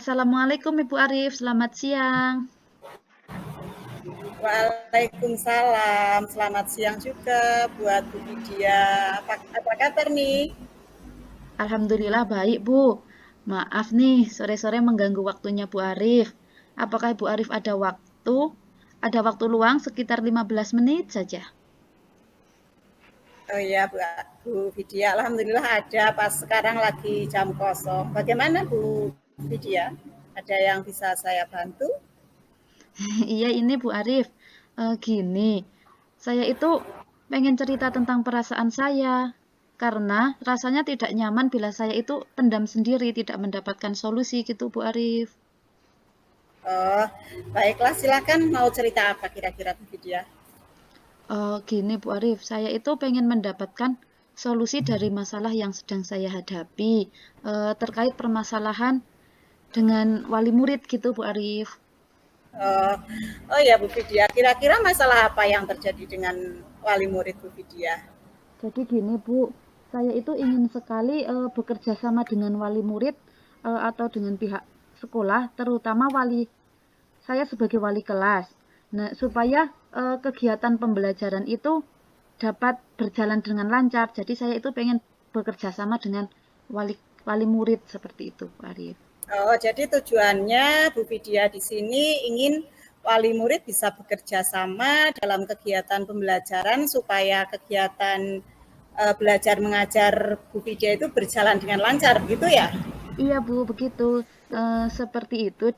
Assalamualaikum Ibu Arif, selamat siang. Waalaikumsalam, selamat siang juga buat Bu Widya. Apa kabar nih? Alhamdulillah baik Bu. Maaf nih, sore-sore mengganggu waktunya Bu Arif. Apakah Ibu Arif ada waktu? Ada waktu luang sekitar 15 menit saja. Oh iya, Bu Widya, Alhamdulillah ada pas sekarang lagi jam kosong. Bagaimana Bu Widya? Ada yang bisa saya bantu? Iya ini Bu Arif. Gini, saya itu pengen cerita tentang perasaan saya. Karena rasanya tidak nyaman bila saya itu pendam sendiri, tidak mendapatkan solusi gitu Bu Arif. Oh, baiklah, silakan mau cerita apa kira-kira Bu Widya? Gini Bu Arif, saya itu pengen mendapatkan solusi dari masalah yang sedang saya hadapi, terkait permasalahan dengan wali murid gitu Bu Arif. Oh, oh ya Bu Widya, kira-kira masalah apa yang terjadi dengan wali murid Bu Widya? Jadi gini Bu, saya itu ingin sekali bekerja sama dengan wali murid atau dengan pihak sekolah, terutama saya sebagai wali kelas. Nah, supaya kegiatan pembelajaran itu dapat berjalan dengan lancar. Jadi saya itu pengen bekerja sama dengan wali wali murid seperti itu, Pak Arif. Oh, jadi tujuannya Bu Vidya di sini ingin wali murid bisa bekerja sama dalam kegiatan pembelajaran supaya kegiatan belajar mengajar Bu Vidya itu berjalan dengan lancar, begitu ya? Iya Bu, begitu. Seperti itu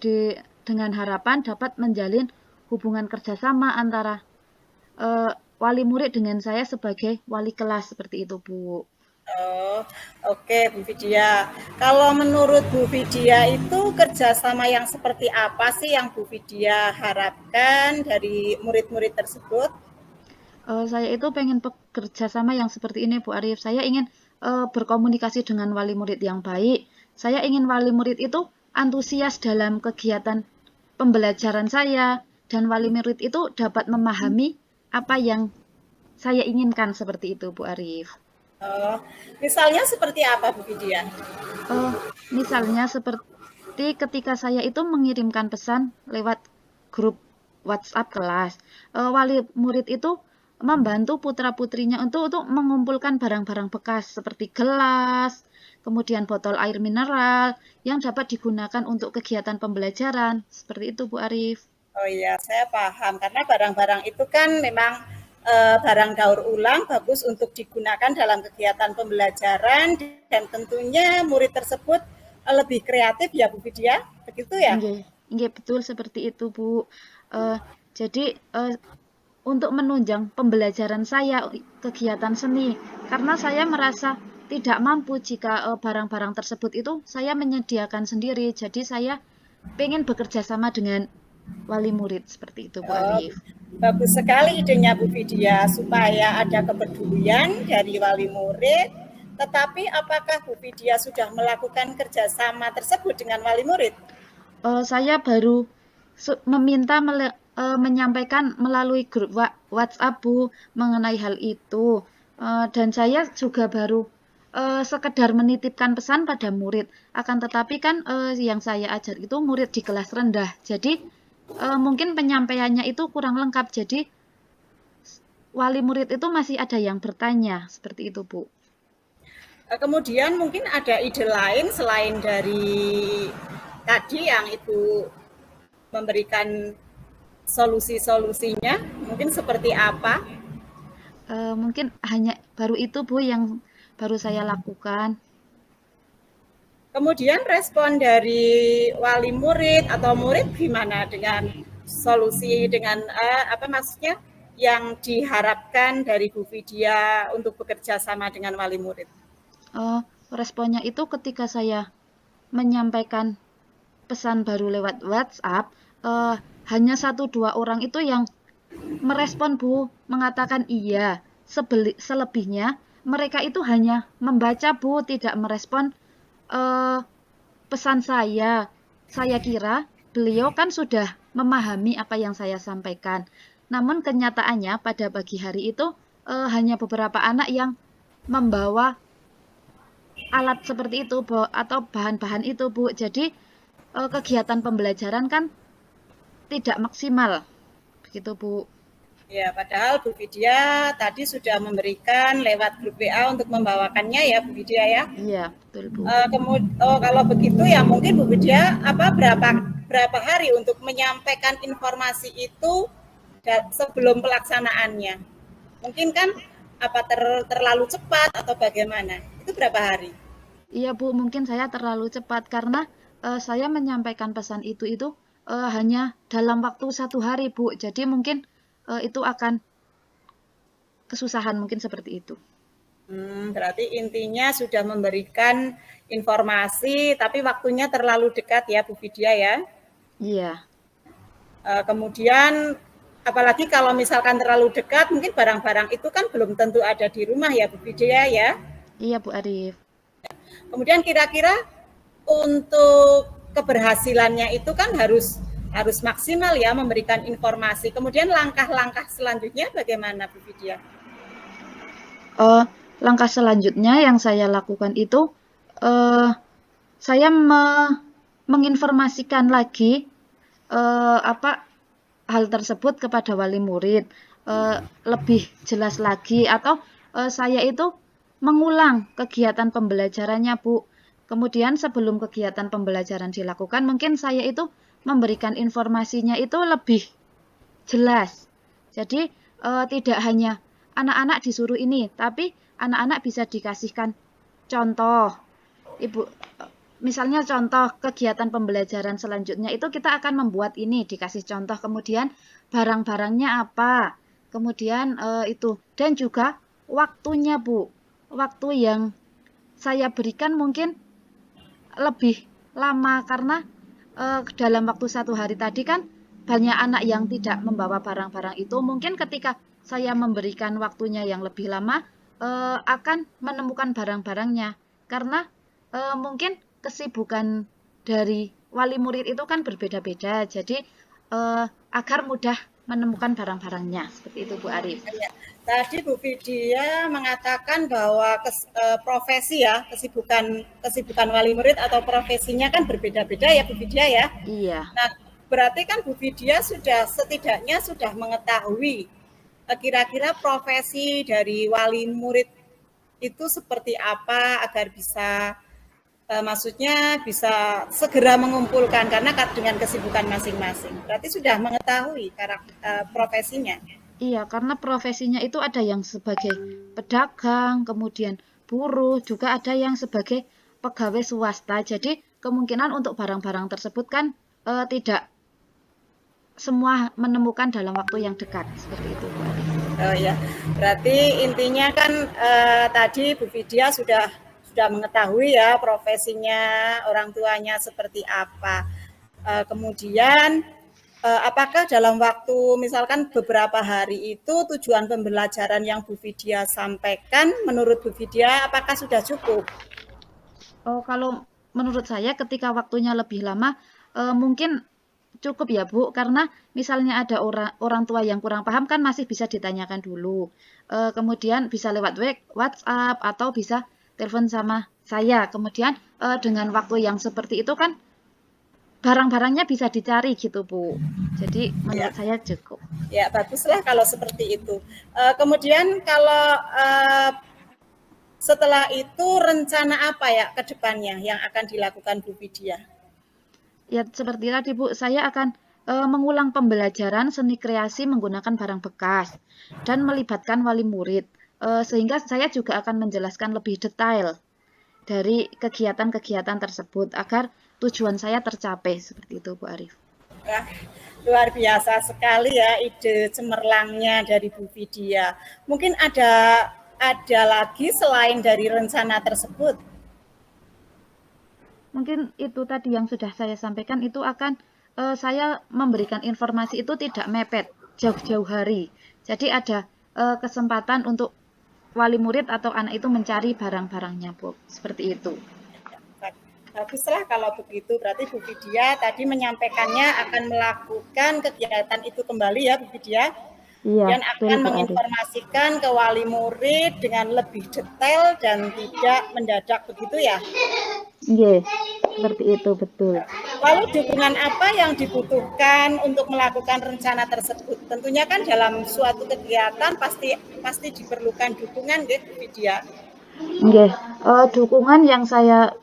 dengan harapan dapat menjalin hubungan kerjasama antara eh, wali murid dengan saya sebagai wali kelas seperti itu Bu. Oh, oke Bu Vidya. Kalau menurut Bu Vidya itu kerjasama yang seperti apa sih yang Bu Vidya harapkan dari murid-murid tersebut? Saya itu pengen bekerja sama yang seperti ini, Bu Arif. Saya ingin berkomunikasi dengan wali murid yang baik. Saya ingin wali murid itu antusias dalam kegiatan pembelajaran saya, dan wali murid itu dapat memahami apa yang saya inginkan seperti itu, Bu Arif. Oh, misalnya seperti apa Bu Vidya? Eh, Misalnya seperti ketika saya itu mengirimkan pesan lewat grup WhatsApp kelas, wali murid itu membantu putra-putrinya untuk mengumpulkan barang-barang bekas seperti gelas, kemudian botol air mineral yang dapat digunakan untuk kegiatan pembelajaran. Seperti itu, Bu Arif. Oh iya, saya paham karena barang-barang itu kan memang barang daur ulang bagus untuk digunakan dalam kegiatan pembelajaran dan tentunya murid tersebut lebih kreatif ya Bu Vidya, begitu ya? Nggih, nggih betul seperti itu, Bu. Eh, jadi untuk menunjang pembelajaran saya kegiatan seni, karena saya merasa tidak mampu jika barang-barang tersebut itu saya menyediakan sendiri. Jadi saya pengen bekerja sama dengan wali murid seperti itu, Bu Oh, Arif. bagus sekali idenya Bu Vidya supaya ada kepedulian dari wali murid. Tetapi apakah Bu Vidya sudah melakukan kerjasama tersebut dengan wali murid? Saya baru meminta menyampaikan melalui grup WhatsApp Bu mengenai hal itu. Dan saya juga baru sekedar menitipkan pesan pada murid. Akan tetapi kan yang saya ajar itu murid di kelas rendah. Jadi mungkin penyampaiannya itu kurang lengkap. Jadi wali murid itu masih ada yang bertanya seperti itu Bu. Kemudian mungkin ada ide lain selain dari tadi yang Ibu memberikan solusi-solusinya, mungkin seperti apa? Mungkin hanya baru itu Bu yang baru saya lakukan. Kemudian respon dari wali murid atau murid gimana dengan solusi dengan apa maksudnya yang diharapkan dari Bu Vidya untuk bekerja sama dengan wali murid? Eh, Responnya itu ketika saya menyampaikan pesan baru lewat WhatsApp, eh, hanya satu dua orang itu yang merespon Bu, mengatakan iya. Selebihnya mereka itu hanya membaca Bu, tidak merespon eh, pesan saya. Saya kira beliau kan sudah memahami apa yang saya sampaikan. Namun kenyataannya pada pagi hari itu hanya beberapa anak yang membawa alat seperti itu atau bahan-bahan itu Bu. Jadi kegiatan pembelajaran kan tidak maksimal. Begitu, Bu. Ya, padahal Bu Vidya tadi sudah memberikan lewat grup WA untuk membawakannya ya, Bu Vidya ya. Iya, betul, Bu. Kalau begitu ya mungkin Bu Vidya berapa hari untuk menyampaikan informasi itu sebelum pelaksanaannya. Mungkin kan terlalu cepat atau bagaimana? Itu berapa hari? Iya, Bu, mungkin saya terlalu cepat karena saya menyampaikan pesan itu hanya dalam waktu 1 hari, Bu. Jadi mungkin itu akan kesusahan mungkin seperti itu. Berarti intinya sudah memberikan informasi, tapi waktunya terlalu dekat ya, Bu Vidya ya. Iya. Kemudian apalagi kalau misalkan terlalu dekat, mungkin barang-barang itu kan belum tentu ada di rumah ya, Bu Vidya ya. Iya, Bu Arif. Kemudian kira-kira untuk keberhasilannya itu kan harus maksimal ya memberikan informasi. Kemudian langkah-langkah selanjutnya bagaimana, Bu Vidya? Langkah selanjutnya yang saya lakukan itu saya menginformasikan lagi hal tersebut kepada wali murid lebih jelas lagi, atau saya itu mengulang kegiatan pembelajarannya, Bu. Kemudian sebelum kegiatan pembelajaran dilakukan, mungkin saya itu memberikan informasinya itu lebih jelas. Jadi tidak hanya anak-anak disuruh ini, tapi anak-anak bisa dikasihkan contoh. Ibu, misalnya contoh kegiatan pembelajaran selanjutnya itu kita akan membuat ini, dikasih contoh, kemudian barang-barangnya apa, kemudian itu, dan juga waktunya, Bu. Waktu yang saya berikan mungkin lebih lama karena dalam waktu 1 hari tadi kan banyak anak yang tidak membawa barang-barang itu. Mungkin ketika saya memberikan waktunya yang lebih lama akan menemukan barang-barangnya, karena mungkin kesibukan dari wali murid itu kan berbeda-beda, jadi agar mudah menemukan barang-barangnya. Seperti itu, Bu Arif. Tadi Bu Vidya mengatakan bahwa profesi ya, kesibukan wali murid atau profesinya kan berbeda-beda ya, Bu Vidya ya. Iya. Nah, berarti kan Bu Vidya setidaknya sudah mengetahui kira-kira profesi dari wali murid itu seperti apa agar bisa maksudnya bisa segera mengumpulkan karena dengan kesibukan masing-masing. Berarti sudah mengetahui profesinya. Iya, karena profesinya itu ada yang sebagai pedagang, kemudian buruh, juga ada yang sebagai pegawai swasta. Jadi kemungkinan untuk barang-barang tersebut kan tidak semua menemukan dalam waktu yang dekat. Seperti itu, Bu Ari. Oh ya, berarti intinya kan tadi Bu Vidya sudah mengetahui ya profesinya, orang tuanya seperti apa. Kemudian apakah dalam waktu misalkan beberapa hari itu tujuan pembelajaran yang Bu Vidya sampaikan menurut Bu Vidya apakah sudah cukup? Oh, kalau menurut saya ketika waktunya lebih lama mungkin cukup ya, Bu, karena misalnya ada orang tua yang kurang paham kan masih bisa ditanyakan dulu. Kemudian bisa lewat WhatsApp atau bisa telepon sama saya. Kemudian dengan waktu yang seperti itu kan barang-barangnya bisa dicari gitu, Bu. Jadi menurut saya cukup. Ya, baguslah kalau seperti itu. Kemudian kalau setelah itu rencana apa ya ke depannya yang akan dilakukan Bu Vidya? Ya, seperti tadi, Bu, saya akan mengulang pembelajaran seni kreasi menggunakan barang bekas dan melibatkan wali murid. Sehingga saya juga akan menjelaskan lebih detail dari kegiatan-kegiatan tersebut agar tujuan saya tercapai. Seperti itu, Bu Arif. Wah, luar biasa sekali ya ide cemerlangnya dari Bu Vidya. Mungkin ada lagi selain dari rencana tersebut? Mungkin itu tadi yang sudah saya sampaikan, itu akan saya memberikan informasi itu tidak mepet jauh-jauh hari. Jadi ada kesempatan untuk wali murid atau anak itu mencari barang-barangnya, Bu. Seperti itu. Baguslah kalau begitu. Berarti Bu Vidya tadi menyampaikannya akan melakukan kegiatan itu kembali ya, Bu Vidya. Iya, dan akan menginformasikan ke wali murid dengan lebih detail dan tidak mendadak begitu ya? Iya, seperti itu, betul. Lalu dukungan apa yang dibutuhkan untuk melakukan rencana tersebut? Tentunya kan dalam suatu kegiatan pasti diperlukan dukungan, nggih, Bu Vidya. Nggih, dukungan yang saya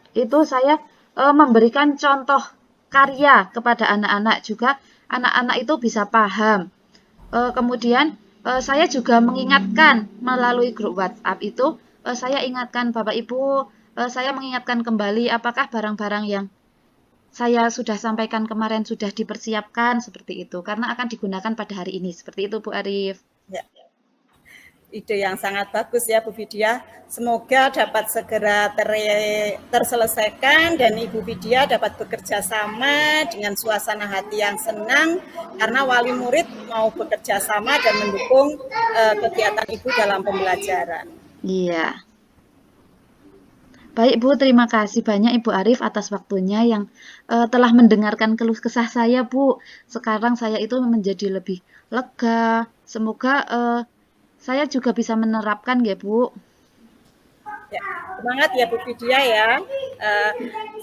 memberikan contoh karya kepada anak-anak juga, anak-anak itu bisa paham. Kemudian saya juga mengingatkan melalui grup WhatsApp itu, saya ingatkan Bapak Ibu, saya mengingatkan kembali apakah barang-barang yang saya sudah sampaikan kemarin sudah dipersiapkan seperti itu, karena akan digunakan pada hari ini. Seperti itu, Bu Arif. Ya, ide yang sangat bagus ya Bu Vidya. Semoga dapat segera terselesaikan dan Ibu Vidya dapat bekerja sama dengan suasana hati yang senang karena wali murid mau bekerja sama dan mendukung kegiatan Ibu dalam pembelajaran. Iya. Baik Bu, terima kasih banyak Ibu Arif atas waktunya yang telah mendengarkan keluh kesah saya Bu. Sekarang saya itu menjadi lebih lega. Semoga saya juga bisa menerapkan ya Bu. Ya, semangat ya Bu Vidya ya.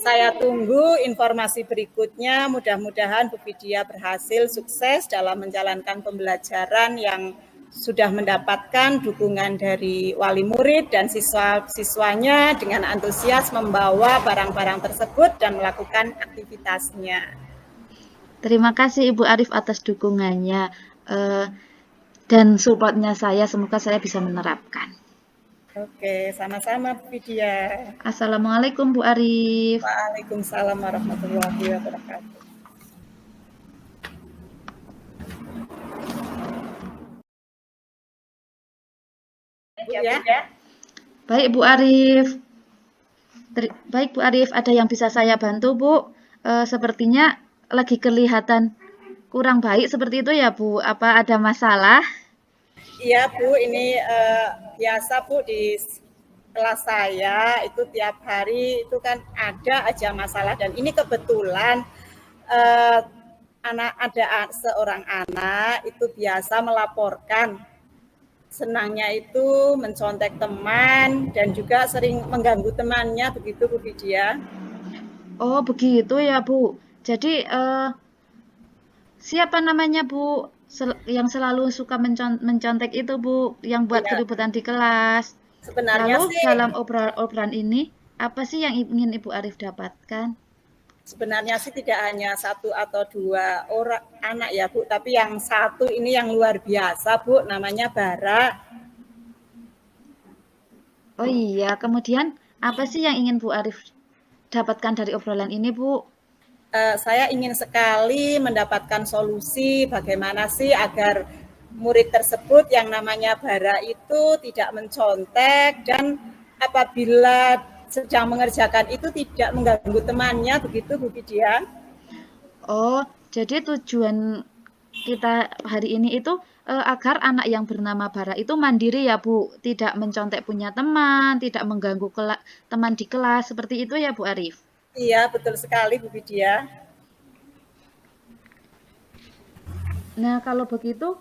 Saya tunggu informasi berikutnya. Mudah-mudahan Bu Vidya berhasil sukses dalam menjalankan pembelajaran yang sudah mendapatkan dukungan dari wali murid dan siswa-siswanya dengan antusias membawa barang-barang tersebut dan melakukan aktivitasnya. Terima kasih Ibu Arif atas dukungannya dan supportnya saya. Semoga saya bisa menerapkan. Oke, sama-sama Bu Vidya. Assalamualaikum Bu Arif. Waalaikumsalam warahmatullahi wabarakatuh. Ya. Baik Bu Arif. Baik Bu Arif, ada yang bisa saya bantu Bu? Sepertinya lagi kelihatan kurang baik seperti itu ya Bu. Apa ada masalah? Iya Bu, ini biasa Bu di kelas saya itu tiap hari itu kan ada aja masalah dan ini kebetulan ada seorang anak itu biasa melaporkan senangnya itu mencontek teman dan juga sering mengganggu temannya, begitu Bu Vidya. Oh begitu ya Bu. Jadi siapa namanya Bu yang selalu suka mencontek itu Bu, yang buat Ya, keributan di kelas? sebenarnya Lalu sih dalam obrolan ini, apa sih yang ingin Ibu Arif dapatkan? Sebenarnya sih tidak hanya satu atau dua orang anak ya Bu, tapi yang satu ini yang luar biasa Bu, namanya Bara. Oh iya, kemudian apa sih yang ingin Bu Arif dapatkan dari obrolan ini Bu? Saya ingin sekali mendapatkan solusi bagaimana sih agar murid tersebut yang namanya Bara itu tidak mencontek dan apabila sedang mengerjakan itu tidak mengganggu temannya, begitu Bu Vidya. Oh, jadi tujuan kita hari ini itu agar anak yang bernama Bara itu mandiri ya Bu, tidak mencontek punya teman, tidak mengganggu teman di kelas, seperti itu ya Bu Arif? Iya, betul sekali Bu Vidya. Nah, kalau begitu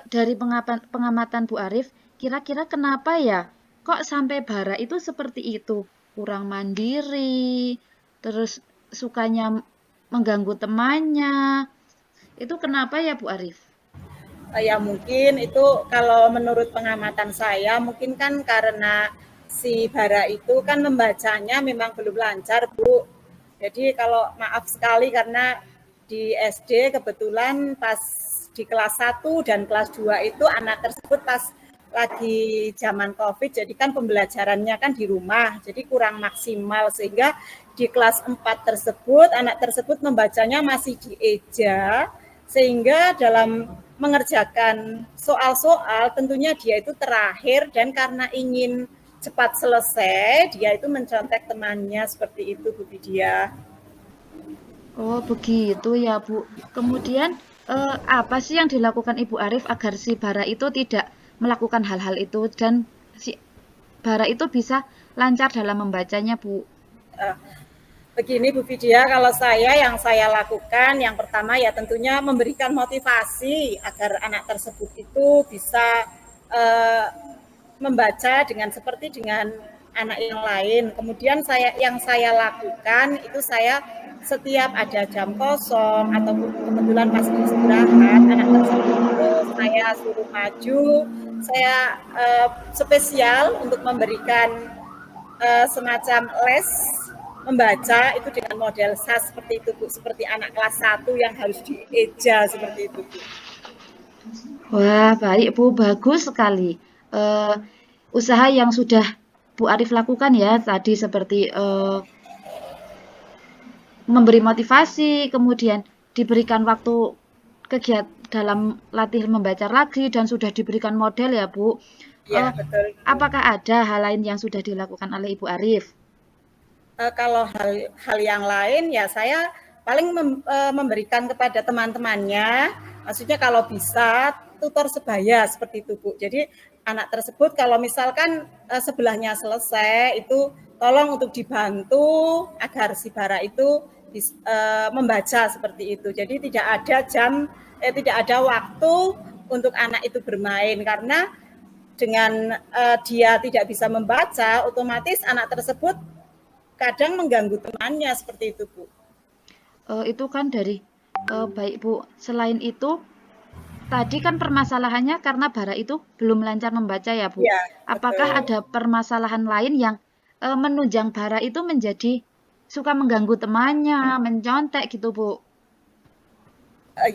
dari pengamatan Bu Arif, kira-kira kenapa ya kok sampai Bara itu seperti itu? Kurang mandiri, terus sukanya mengganggu temannya. Itu kenapa ya Bu Arif? Ya mungkin itu kalau menurut pengamatan saya mungkin kan karena si Bara itu kan membacanya memang belum lancar Bu. Jadi kalau maaf sekali karena di SD kebetulan pas di kelas 1 dan kelas 2 itu anak tersebut pas lagi zaman COVID, jadi kan pembelajarannya kan di rumah, jadi kurang maksimal sehingga di kelas 4 tersebut anak tersebut membacanya masih dieja sehingga dalam mengerjakan soal-soal tentunya dia itu terakhir dan karena ingin cepat selesai dia itu mencontek temannya seperti itu Bu Vidya. Oh, begitu ya Bu. Kemudian apa sih yang dilakukan Ibu Arif agar si Bara itu tidak melakukan hal-hal itu dan si Bara itu bisa lancar dalam membacanya Bu? Begini Bu Vidya, kalau yang saya lakukan yang pertama ya tentunya memberikan motivasi agar anak tersebut itu bisa membaca dengan anak yang lain. Kemudian yang saya lakukan itu saya setiap ada jam kosong atau kebetulan pas istirahat anak tersebut itu saya suruh maju, saya spesial untuk memberikan semacam les membaca itu dengan model SAS seperti itu Bu, seperti anak kelas 1 yang harus dieja seperti itu Bu. Wah, baik Bu, bagus sekali. Eh, Usaha yang sudah Bu Arif lakukan ya tadi seperti memberi motivasi, kemudian diberikan waktu kegiatan dalam latihan membaca lagi dan sudah diberikan model ya Bu. Iya Eh, betul Bu. Apakah ada hal lain yang sudah dilakukan oleh Ibu Arif? Kalau hal yang lain ya saya paling memberikan kepada teman-temannya, maksudnya kalau bisa tutor sebaya seperti itu Bu. Jadi anak tersebut kalau misalkan sebelahnya selesai itu tolong untuk dibantu agar si bara itu membaca seperti itu. Jadi tidak ada waktu untuk anak itu bermain karena dengan dia tidak bisa membaca, otomatis anak tersebut kadang mengganggu temannya seperti itu Bu. Itu kan dari baik Bu. Selain itu, tadi kan permasalahannya karena bara itu belum lancar membaca ya Bu. Iya Apakah betul. ada permasalahan lain yang menunjang bara itu menjadi suka mengganggu temannya, mencontek gitu Bu?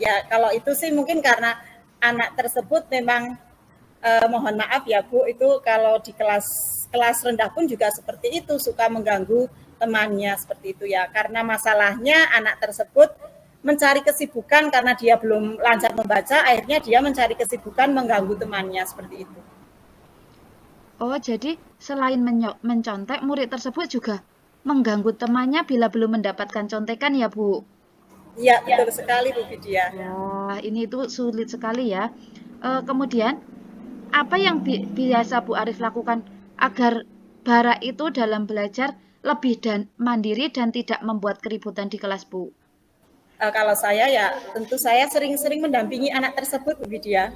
Ya kalau itu sih mungkin karena anak tersebut memang mohon maaf ya Bu, itu kalau di kelas rendah pun juga seperti itu, suka mengganggu temannya seperti itu ya. Karena masalahnya anak tersebut mencari kesibukan karena dia belum lancar membaca, akhirnya dia mencari kesibukan mengganggu temannya seperti itu. Oh, jadi selain mencontek, murid tersebut juga mengganggu temannya bila belum mendapatkan contekan ya Bu? Iya betul sekali Bu Vidya. Wah, ini itu sulit sekali ya. Kemudian, apa yang biasa Bu Arif lakukan agar Bara itu dalam belajar lebih dan mandiri dan tidak membuat keributan di kelas, Bu? Kalau saya ya tentu saya sering-sering mendampingi anak tersebut Bu Widya.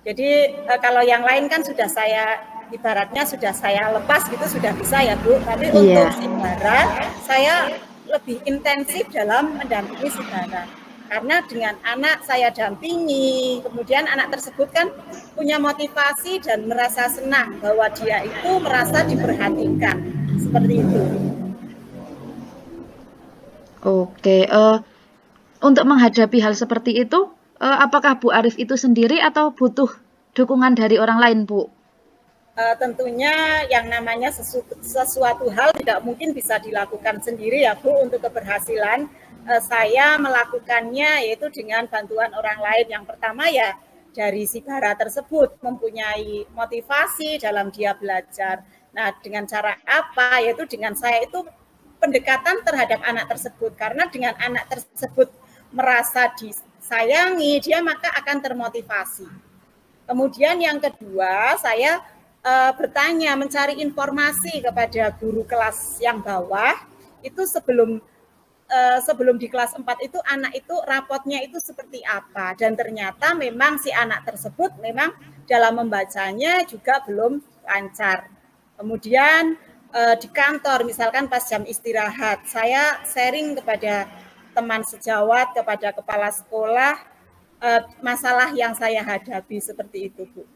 Jadi kalau yang lain kan sudah saya ibaratnya sudah saya lepas gitu sudah bisa ya Bu. Tapi untuk Iya. si Bara saya lebih intensif dalam mendampingi si Bara. Karena dengan anak saya dampingi, kemudian anak tersebut kan punya motivasi dan merasa senang bahwa dia itu merasa diperhatikan. Seperti itu. Oke, untuk menghadapi hal seperti itu, apakah Bu Arif itu sendiri atau butuh dukungan dari orang lain, Bu? Tentunya yang namanya sesuatu hal tidak mungkin bisa dilakukan sendiri ya Bu untuk keberhasilan. Saya melakukannya yaitu dengan bantuan orang lain. Yang pertama ya dari si Bara tersebut mempunyai motivasi dalam dia belajar. Nah dengan cara apa? Yaitu dengan saya itu pendekatan terhadap anak tersebut. Karena dengan anak tersebut merasa disayangi, dia maka akan termotivasi. Kemudian yang kedua, saya bertanya, mencari informasi kepada guru kelas yang bawah, itu sebelum di kelas 4 itu anak itu rapotnya itu seperti apa. Dan ternyata memang si anak tersebut memang dalam membacanya juga belum lancar. Kemudian di kantor, misalkan pas jam istirahat, saya sharing kepada teman sejawat, kepada kepala sekolah, masalah yang saya hadapi seperti itu, Bu.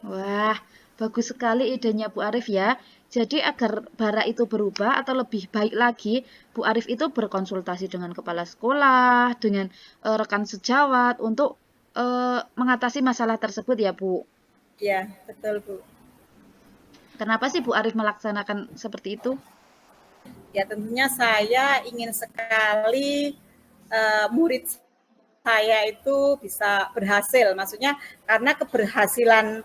Wah, bagus sekali idenya Bu Arif ya. Jadi agar bara itu berubah atau lebih baik lagi, Bu Arif itu berkonsultasi dengan kepala sekolah, dengan rekan sejawat untuk mengatasi masalah tersebut ya Bu. Ya, betul, Bu. Kenapa sih Bu Arif melaksanakan seperti itu? Ya, tentunya saya ingin sekali murid saya itu bisa berhasil. Maksudnya karena keberhasilan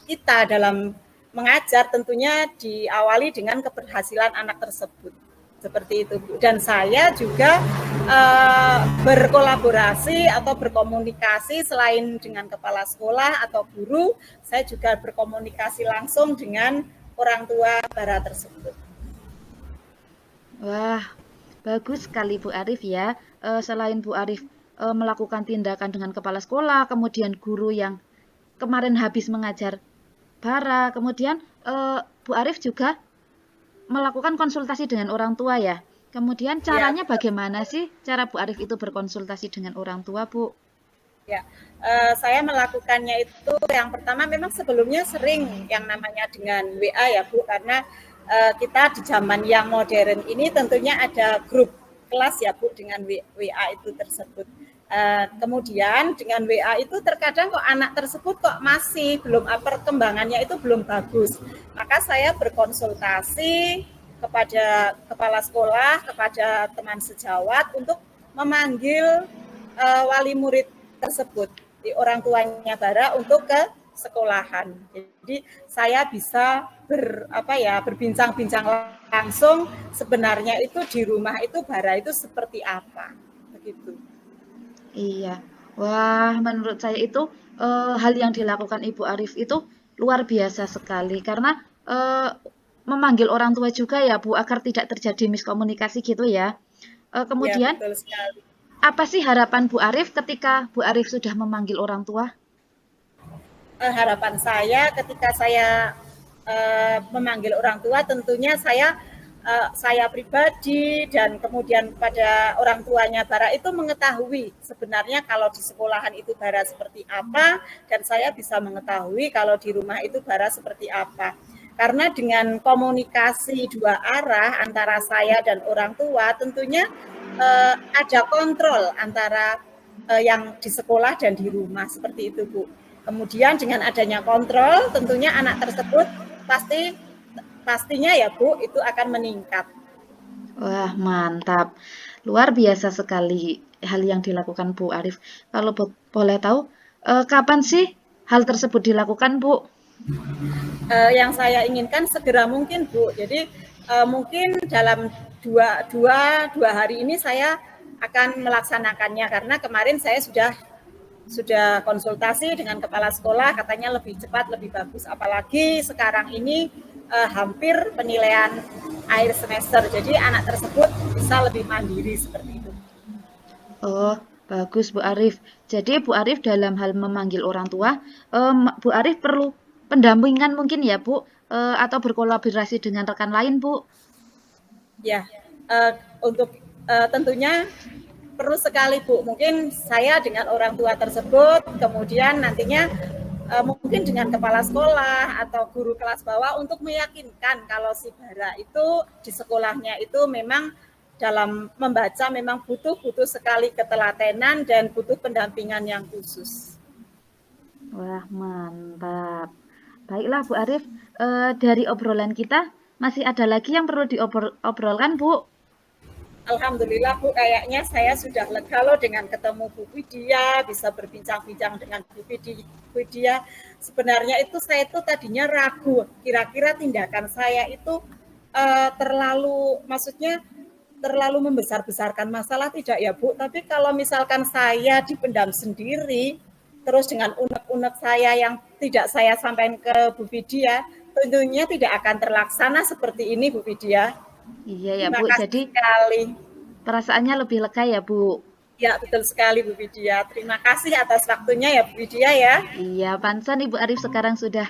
kita dalam mengajar tentunya diawali dengan keberhasilan anak tersebut. Seperti itu, Bu. Dan saya juga berkolaborasi atau berkomunikasi selain dengan kepala sekolah atau guru, saya juga berkomunikasi langsung dengan orang tua bara tersebut. Wah, bagus sekali Bu Arif ya. Selain Bu Arif melakukan tindakan dengan kepala sekolah, kemudian guru yang kemarin habis mengajar bara, kemudian Bu Arif juga melakukan konsultasi dengan orang tua ya. Kemudian Ya, caranya bagaimana sih cara Bu Arif itu berkonsultasi dengan orang tua, Bu? ya. Saya melakukannya itu yang pertama memang sebelumnya sering yang namanya dengan WA ya Bu, karena kita di zaman yang modern ini tentunya ada grup kelas ya Bu dengan WA itu tersebut. Kemudian dengan WA itu terkadang kok anak tersebut kok masih belum perkembangannya itu belum bagus. Maka saya berkonsultasi kepada kepala sekolah, kepada teman sejawat untuk memanggil wali murid tersebut di orang tuanya Bara untuk ke sekolahan. Jadi saya bisa berbincang-bincang langsung sebenarnya itu di rumah itu Bara itu seperti apa begitu. Iya. Wah, menurut saya itu hal yang dilakukan Ibu Arif itu luar biasa sekali karena memanggil orang tua juga ya Bu agar tidak terjadi miskomunikasi gitu ya. Ya Kemudian betul sekali. apa sih harapan Bu Arif ketika Bu Arif sudah memanggil orang tua? Harapan saya ketika saya memanggil orang tua tentunya saya pribadi dan kemudian pada orang tuanya Bara itu mengetahui sebenarnya kalau di sekolahan itu Bara seperti apa dan saya bisa mengetahui kalau di rumah itu Bara seperti apa. Karena dengan komunikasi dua arah antara saya dan orang tua tentunya ada kontrol antara yang di sekolah dan di rumah seperti itu Bu. Kemudian dengan adanya kontrol tentunya anak tersebut pastinya ya Bu itu akan meningkat. Wah, mantap. Luar biasa sekali hal yang dilakukan Bu Arif. Kalau boleh tahu, kapan sih hal tersebut dilakukan, Bu? Yang saya inginkan segera mungkin Bu. Jadi mungkin dalam dua hari ini saya akan melaksanakannya karena kemarin saya sudah konsultasi dengan kepala sekolah katanya lebih cepat lebih bagus apalagi sekarang ini hampir penilaian akhir semester jadi anak tersebut bisa lebih mandiri seperti itu. Oh, bagus Bu Arif. Jadi Bu Arif dalam hal memanggil orang tua, Bu Arif perlu pendampingan mungkin ya Bu, atau berkolaborasi dengan rekan lain Bu. Ya, untuk tentunya perlu sekali Bu. Mungkin saya dengan orang tua tersebut, kemudian nantinya mungkin dengan kepala sekolah atau guru kelas bawah untuk meyakinkan kalau si Bara itu di sekolahnya itu memang dalam membaca memang butuh sekali ketelatenan dan butuh pendampingan yang khusus. Wah, mantap. Baiklah Bu Arif, dari obrolan kita masih ada lagi yang perlu diobrolkan Bu. Alhamdulillah Bu, kayaknya saya sudah lega loh dengan ketemu Bu Widya, bisa berbincang-bincang dengan Bu Widya. Sebenarnya itu saya itu tadinya ragu, kira-kira tindakan saya itu terlalu membesar-besarkan masalah tidak ya Bu? Tapi kalau misalkan saya dipendam sendiri, terus dengan unek-unek saya yang tidak saya sampaikan ke Bu Widya, tentunya tidak akan terlaksana seperti ini Bu Widya. Iya ya Terima Bu, kasih jadi sekali. perasaannya lebih lega ya Bu. Ya, betul sekali Bu Widya. Terima kasih atas waktunya ya Bu Widya ya. Iya, pansan Ibu Arif sekarang sudah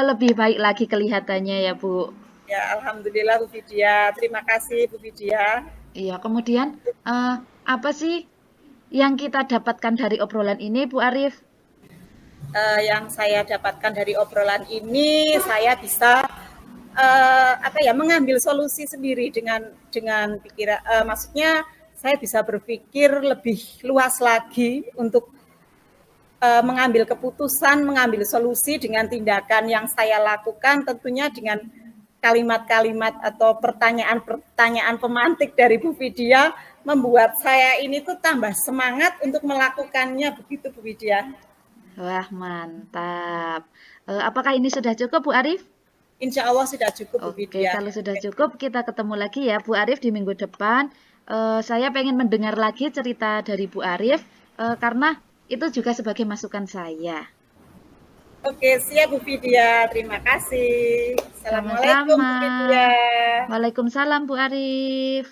lebih baik lagi kelihatannya ya Bu. Ya, alhamdulillah Bu Widya. Terima kasih Bu Widya. Iya, kemudian apa sih yang kita dapatkan dari obrolan ini Bu Arif? Yang saya dapatkan dari obrolan ini, saya bisa mengambil solusi sendiri dengan pikiran. Maksudnya saya bisa berpikir lebih luas lagi untuk mengambil keputusan, mengambil solusi dengan tindakan yang saya lakukan tentunya dengan kalimat-kalimat atau pertanyaan-pertanyaan pemantik dari Bu Widya membuat saya ini tuh tambah semangat untuk melakukannya begitu Bu Widya. Wah, mantap. Apakah ini sudah cukup Bu Arif? Insya Allah sudah cukup Bu Oke, Widya. kalau sudah cukup kita ketemu lagi ya Bu Arif di minggu depan. Saya pengen mendengar lagi cerita dari Bu Arif karena itu juga sebagai masukan saya. Oke, siap Bu Widya. Terima kasih. Assalamualaikum Sama-sama. Bu Widya. Waalaikumsalam Bu Arif.